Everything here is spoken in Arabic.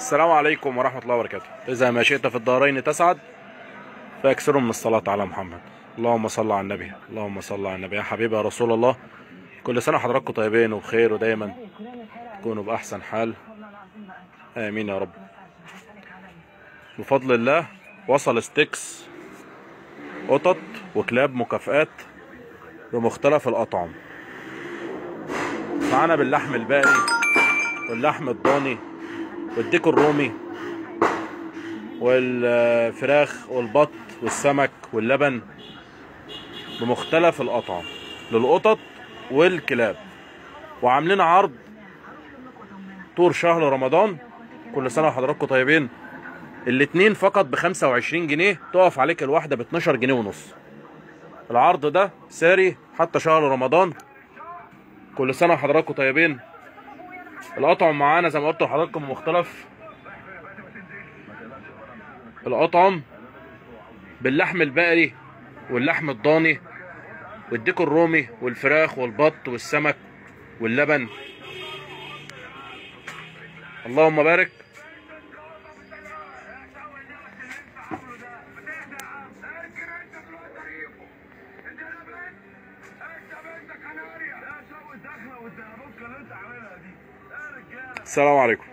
السلام عليكم ورحمة الله وبركاته. إذا ما شئت في الدارين تسعد فاكثروا من الصلاة على محمد. اللهم صل على النبي، اللهم صل على النبي. يا حبيبي يا رسول الله، كل سنة حضراتكم طيبين وبخير ودايما تكونوا بأحسن حال، آمين يا رب. بفضل الله وصل ستيكس قطط وكلاب مكافآت بمختلف الأطعم. معانا باللحم البقري واللحم الضاني والديك الرومي والفراخ والبط والسمك واللبن بمختلف الأطعم للقطط والكلاب. وعاملين عرض طول شهر رمضان، كل سنة وحضراتكم طيبين. الاتنين فقط ب25 جنيه، تقف عليك الواحدة ب12 جنيه ونص. العرض ده ساري حتى شهر رمضان، كل سنة وحضراتكم طيبين. الأطعم معانا زي ما قلت لحضراتكم بمختلف الأطعم، باللحم البقري واللحم الضاني والديك الرومي والفراخ والبط والسمك واللبن. اللهم بارك. السلام عليكم.